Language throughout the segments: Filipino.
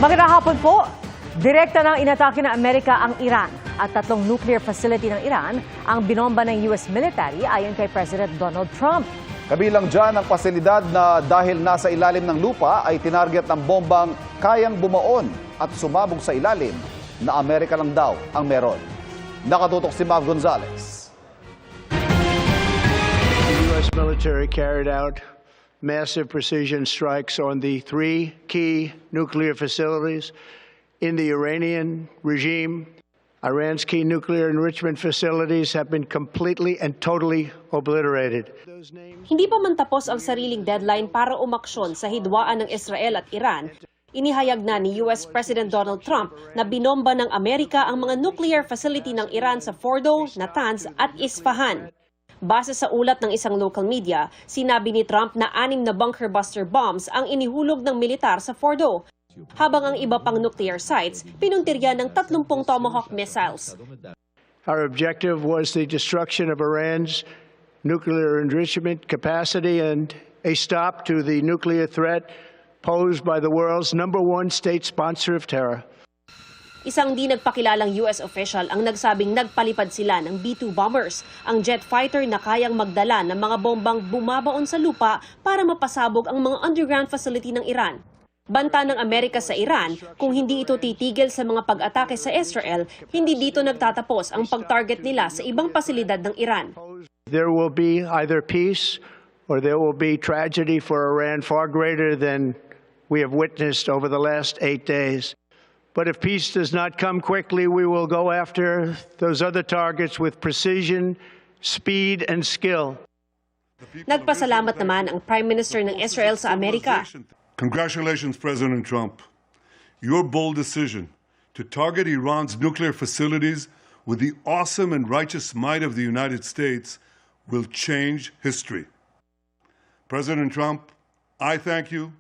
Magandang hapon po. Direkta nang inatake ng Amerika ang Iran at 3 nuclear facility ng Iran ang binomba ng US military ayon kay President Donald Trump. Kabilang dyan ang pasilidad na dahil nasa ilalim ng lupa ay tinarget ng bombang kayang bumaon at sumabog sa ilalim na Amerika lang daw ang meron. Nakatutok si Mav Gonzalez. The U.S. military carried out massive precision strikes on the 3 key nuclear facilities in the Iranian regime. Iran's key nuclear enrichment facilities have been completely and totally obliterated. Hindi pa man tapos ang sariling deadline para umaksyon sa hidwaan ng Israel at Iran, inihayag na ni US President Donald Trump na binomba ng Amerika ang mga nuclear facility ng Iran sa Fordo, Natanz at Isfahan. Base sa ulat ng isang local media, sinabi ni Trump na 6 na bunker buster bombs ang inihulog ng militar sa Fordo, habang ang iba pang nuclear sites pinuntirya ng 30 Tomahawk missiles. Our objective was the destruction of Iran's nuclear enrichment capacity and a stop to the nuclear threat posed by the world's #1 state sponsor of terror. Isang di nagpakilalang US official ang nagsabing nagpalipad sila ng B-2 bombers, ang jet fighter na kayang magdala ng mga bombang bumabaon sa lupa para mapasabog ang mga underground facility ng Iran. Banta ng Amerika sa Iran, kung hindi ito titigil sa mga pag-atake sa Israel, hindi dito nagtatapos ang pag-target nila sa ibang pasilidad ng Iran. There will be either peace or there will be tragedy for Iran far greater than we have witnessed over the last 8 days. But if peace does not come quickly, we will go after those other targets with precision, speed, and skill. Nagpasalamat naman ang Prime Minister ng Israel sa Amerika. Congratulations, President Trump. Your bold decision to target Iran's nuclear facilities with the awesome and righteous might of the United States will change history. President Trump, I thank you.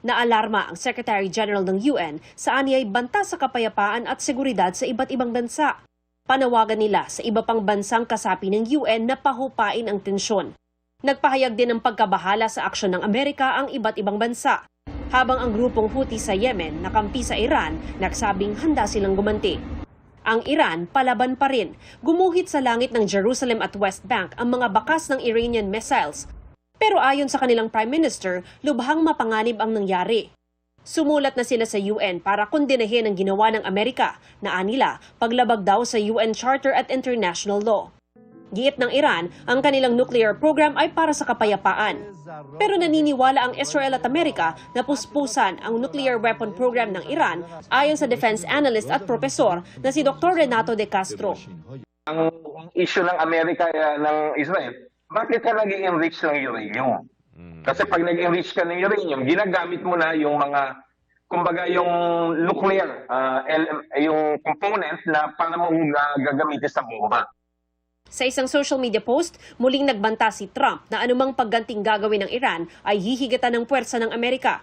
Naalarma ang Secretary General ng UN sa anyay banta sa kapayapaan at seguridad sa iba't ibang bansa. Panawagan nila sa iba pang bansang kasapi ng UN na pahupain ang tensyon. Nagpahayag din ng pagkabahala sa aksyon ng Amerika ang iba't ibang bansa, habang ang grupong Houthi sa Yemen na kampi sa Iran nagsabing handa silang gumanti. Ang Iran palaban pa rin, gumuhit sa langit ng Jerusalem at West Bank ang mga bakas ng Iranian missiles. Pero ayon sa kanilang Prime Minister, lubhang mapanganib ang nangyari. Sumulat na sila sa UN para kondenahin ang ginawa ng Amerika na anila paglabag daw sa UN Charter at International Law. Giit ng Iran, ang kanilang nuclear program ay para sa kapayapaan. Pero naniniwala ang Israel at Amerika na puspusan ang nuclear weapon program ng Iran ayon sa defense analyst at profesor na si Dr. Renato de Castro. Ang issue ng Amerika ng Israel, bakit ka nag-enrich ng uranium? Kasi pag nag-enrich ka ng uranium, ginagamit mo na yung mga, kumbaga yung nuclear, yung component na para mo gagamitin sa bomba. Sa isang social media post, muling nagbanta si Trump na anumang pagganting gagawin ng Iran ay hihigatan ng puwersa ng Amerika.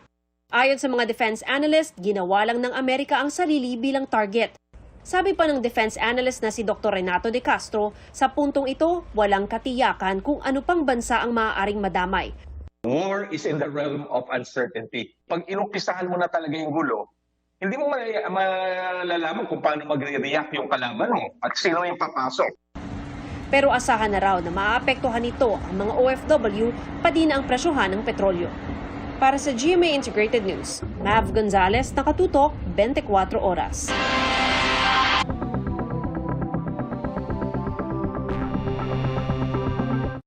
Ayon sa mga defense analyst, ginawa lang ng Amerika ang sarili bilang target. Sabi pa ng defense analyst na si Dr. Renato de Castro, sa puntong ito, walang katiyakan kung ano pang bansa ang maaaring madamay. War is in the realm of uncertainty. Pag inumpisahan mo na talaga yung gulo, hindi mo malalaman kung paano magre-react yung kalaban mo at sino yung papasok. Pero asahan na raw na maaapektuhan nito ang mga OFW, pati na ang presyohan ng petrolyo. Para sa GMA Integrated News, Mav Gonzalez, nakatutok, 24 oras.